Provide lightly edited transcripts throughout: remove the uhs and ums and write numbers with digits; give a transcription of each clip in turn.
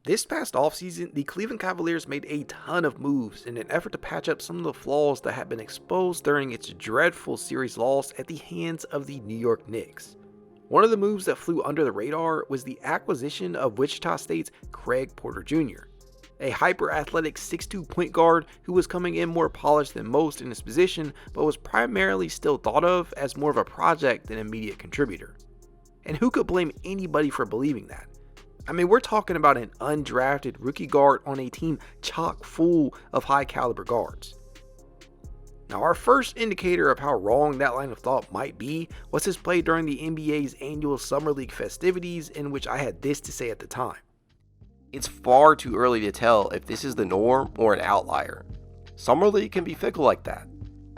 This past offseason, the Cleveland Cavaliers made a ton of moves in an effort to patch up some of the flaws that had been exposed during its dreadful series loss at the hands of the New York Knicks. One of the moves that flew under the radar was the acquisition of Wichita State's Craig Porter Jr., a hyper-athletic 6'2" point guard who was coming in more polished than most in his position, but was primarily still thought of as more of a project than immediate contributor. And who could blame anybody for believing that? I mean, we're talking about an undrafted rookie guard on a team chock full of high caliber guards. Now, our first indicator of how wrong that line of thought might be was his play during the NBA's annual Summer League festivities, in which I had this to say at the time. It's far too early to tell if this is the norm or an outlier. Summer League can be fickle like that.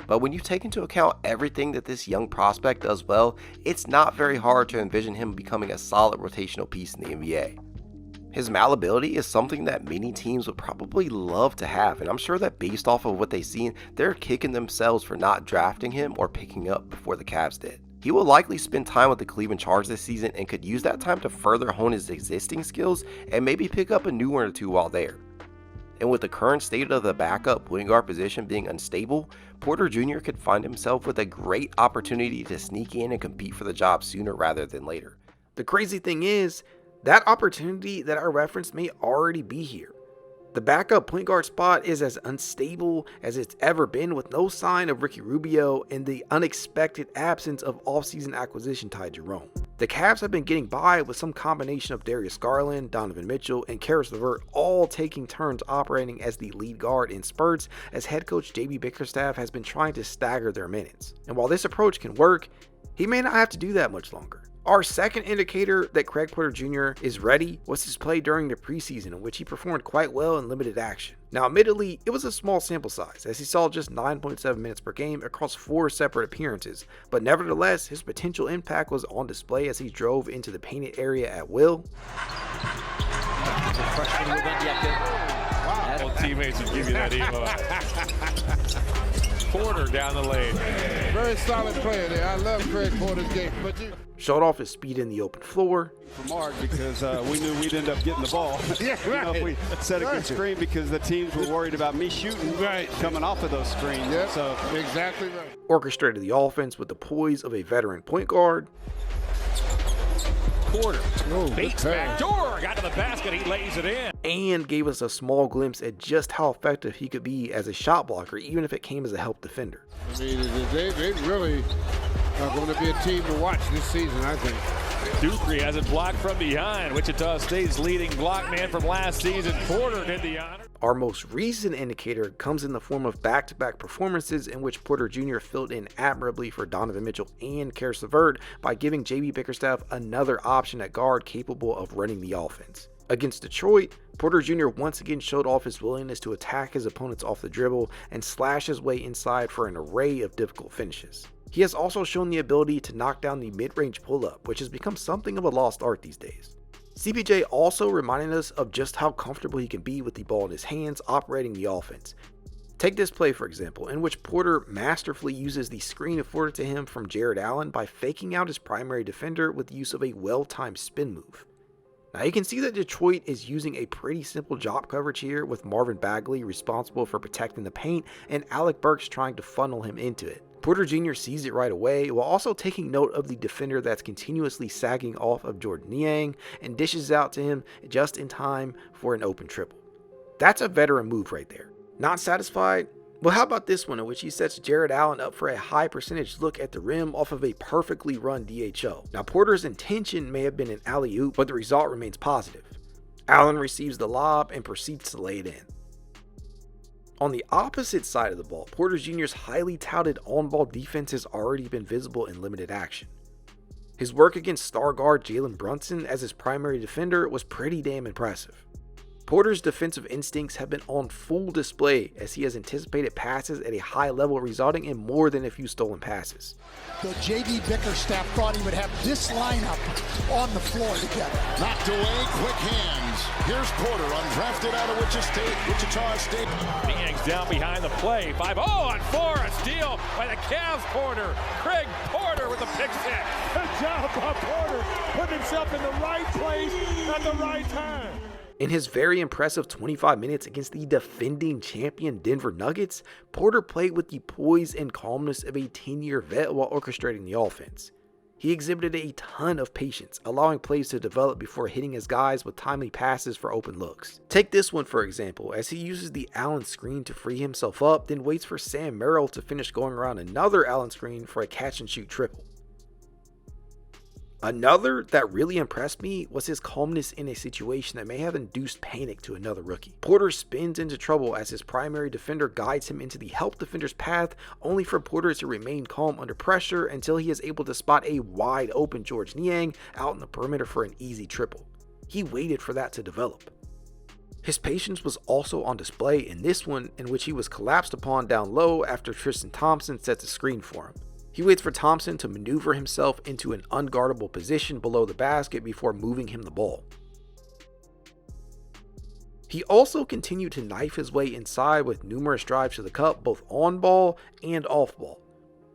But when you take into account everything that this young prospect does well, it's not very hard to envision him becoming a solid rotational piece in the NBA. His malleability is something that many teams would probably love to have, and I'm sure that based off of what they've seen, they're kicking themselves for not drafting him or picking up before the Cavs did. He will likely spend time with the Cleveland Charge this season and could use that time to further hone his existing skills and maybe pick up a new one or two while there. And with the current state of the backup point guard position being unstable, Porter Jr. could find himself with a great opportunity to sneak in and compete for the job sooner rather than later. The crazy thing is, that opportunity that I referenced may already be here. The backup point guard spot is as unstable as it's ever been, with no sign of Ricky Rubio and the unexpected absence of offseason acquisition Ty Jerome. The Cavs have been getting by with some combination of Darius Garland, Donovan Mitchell, and Caris LeVert all taking turns operating as the lead guard in spurts, as head coach JB Bickerstaff has been trying to stagger their minutes. And while this approach can work, he may not have to do that much longer. Our second indicator that Craig Porter Jr. is ready was his play during the preseason, in which he performed quite well in limited action. Now, admittedly, it was a small sample size, as he saw just 9.7 minutes per game across 4 separate appearances, but nevertheless, his potential impact was on display as he drove into the painted area at will. Wow. Teammates would give you that emo. Porter down the lane. Very solid player there. I love Craig Porter's game. Showed off his speed in the open floor. For Mark, because we knew we'd end up getting the ball. Yeah, right. If we set a good screen, because the teams were worried about me shooting coming off of those screens. Yep, so exactly right. Orchestrated the offense with the poise of a veteran point guard. Porter beats back door, got to the basket, he lays it in. And gave us a small glimpse at just how effective he could be as a shot blocker, even if it came as a help defender. I mean, they really are going to be a team to watch this season, I think. Dupree has it blocked from behind. Wichita State's leading block man from last season. Porter did the honor. Our most recent indicator comes in the form of back-to-back performances in which Porter Jr. filled in admirably for Donovan Mitchell and Caris LeVert by giving JB Bickerstaff another option at guard capable of running the offense. Against Detroit, Porter Jr. once again showed off his willingness to attack his opponents off the dribble and slash his way inside for an array of difficult finishes. He has also shown the ability to knock down the mid-range pull-up, which has become something of a lost art these days. CPJ also reminded us of just how comfortable he can be with the ball in his hands operating the offense. Take this play, for example, in which Porter masterfully uses the screen afforded to him from Jarrett Allen by faking out his primary defender with the use of a well-timed spin move. Now you can see that Detroit is using a pretty simple drop coverage here, with Marvin Bagley responsible for protecting the paint and Alec Burks trying to funnel him into it. Porter Jr. sees it right away, while also taking note of the defender that's continuously sagging off of Jordan Niang and dishes out to him just in time for an open triple. That's a veteran move right there. Not satisfied? Well, how about this one in which he sets Jarrett Allen up for a high percentage look at the rim off of a perfectly run DHO. Now, Porter's intention may have been an alley-oop, but the result remains positive. Allen receives the lob and proceeds to lay it in. On the opposite side of the ball, Porter Jr.'s highly touted on-ball defense has already been visible in limited action. His work against star guard Jalen Brunson as his primary defender was pretty damn impressive. Porter's defensive instincts have been on full display as he has anticipated passes at a high level, resulting in more than a few stolen passes. The JB Bickerstaff thought he would have this lineup on the floor together. Knocked away, quick hands. Here's Porter, undrafted out of Wichita State. Niang's down behind the play. 5-0 on 4, a steal by the Cavs. Porter, Craig Porter with a pick six. Good job by Porter, putting himself in the right place at the right time. In his very impressive 25 minutes against the defending champion Denver Nuggets, Porter played with the poise and calmness of a 10-year vet while orchestrating the offense. He exhibited a ton of patience, allowing plays to develop before hitting his guys with timely passes for open looks. Take this one for example, as he uses the Allen screen to free himself up, then waits for Sam Merrill to finish going around another Allen screen for a catch and shoot triple. Another that really impressed me was his calmness in a situation that may have induced panic to another rookie. Porter spins into trouble as his primary defender guides him into the help defender's path, only for Porter to remain calm under pressure until he is able to spot a wide open Georges Niang out in the perimeter for an easy triple. He waited for that to develop. His patience was also on display in this one, in which he was collapsed upon down low after Tristan Thompson sets a screen for him. He waits for Thompson to maneuver himself into an unguardable position below the basket before moving him the ball. He also continued to knife his way inside with numerous drives to the cup, both on ball and off ball.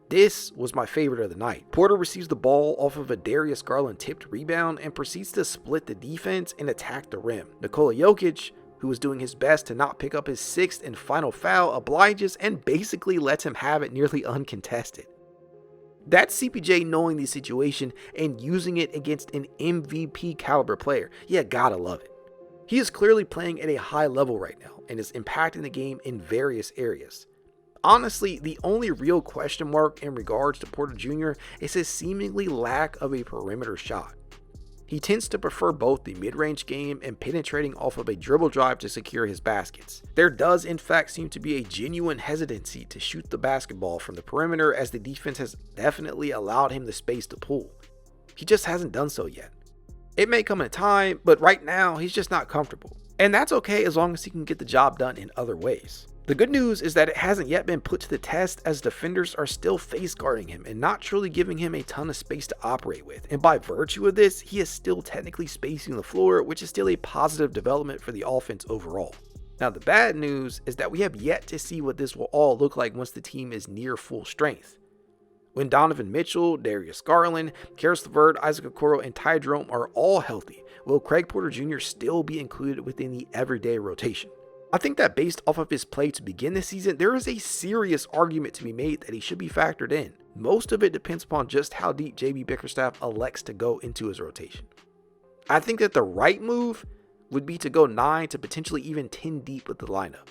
This was my favorite of the night. Porter receives the ball off of a Darius Garland tipped rebound and proceeds to split the defense and attack the rim. Nikola Jokic, who was doing his best to not pick up his 6th and final foul, obliges and basically lets him have it nearly uncontested. That's CPJ knowing the situation and using it against an MVP caliber player. Yeah, gotta love it. He is clearly playing at a high level right now and is impacting the game in various areas. Honestly, the only real question mark in regards to Porter Jr. is his seemingly lack of a perimeter shot. He tends to prefer both the mid-range game and penetrating off of a dribble drive to secure his baskets. There does in fact seem to be a genuine hesitancy to shoot the basketball from the perimeter, as the defense has definitely allowed him the space to pull. He just hasn't done so yet. It may come in time, but right now he's just not comfortable. And that's okay as long as he can get the job done in other ways. The good news is that it hasn't yet been put to the test, as defenders are still face guarding him and not truly giving him a ton of space to operate with. And by virtue of this, he is still technically spacing the floor, which is still a positive development for the offense overall. Now the bad news is that we have yet to see what this will all look like once the team is near full strength. When Donovan Mitchell, Darius Garland, Caris LeVert, Isaac Okoro, and Ty Jerome are all healthy, will Craig Porter Jr. still be included within the everyday rotation? I think that based off of his play to begin the season, there is a serious argument to be made that he should be factored in. Most of it depends upon just how deep JB Bickerstaff elects to go into his rotation. I think that the right move would be to go 9 to potentially even 10 deep with the lineup.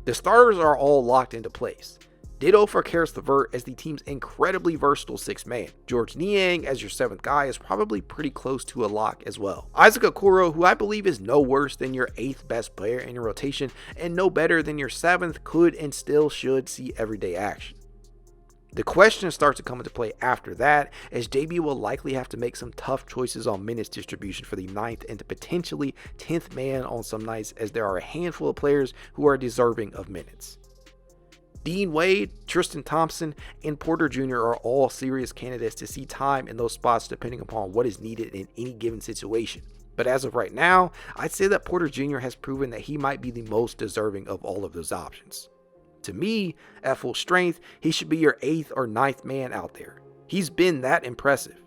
The starters are all locked into place. Ditto for Caris LeVert as the team's incredibly versatile 6th man. Georges Niang as your 7th guy is probably pretty close to a lock as well. Isaac Okoro, who I believe is no worse than your 8th best player in your rotation and no better than your 7th, could and still should see everyday action. The question starts to come into play after that, as JB will likely have to make some tough choices on minutes distribution for the 9th and potentially 10th man on some nights, as there are a handful of players who are deserving of minutes. Dean Wade, Tristan Thompson, and Porter Jr. are all serious candidates to see time in those spots depending upon what is needed in any given situation. But as of right now, I'd say that Porter Jr. has proven that he might be the most deserving of all of those options. To me, at full strength, he should be your 8th or 9th man out there. He's been that impressive.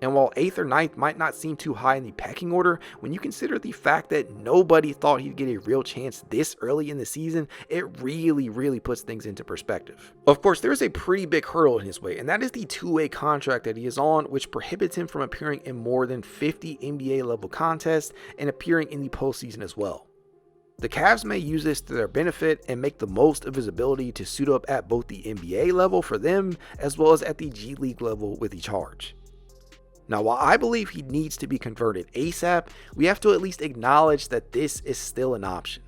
And while 8th or 9th might not seem too high in the pecking order, when you consider the fact that nobody thought he'd get a real chance this early in the season, it really puts things into perspective. Of course, there is a pretty big hurdle in his way, and that is the 2-way contract that he is on, which prohibits him from appearing in more than 50 NBA level contests and appearing in the postseason as well. The Cavs may use this to their benefit and make the most of his ability to suit up at both the NBA level for them as well as at the G League level with each charge. Now, while I believe he needs to be converted ASAP, we have to at least acknowledge that this is still an option.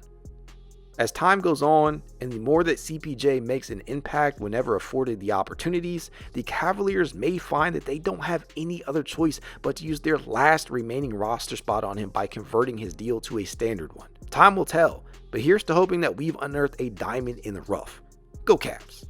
As time goes on, and the more that CPJ makes an impact whenever afforded the opportunities, the Cavaliers may find that they don't have any other choice but to use their last remaining roster spot on him by converting his deal to a standard one. Time will tell, but here's to hoping that we've unearthed a diamond in the rough. Go Cavs!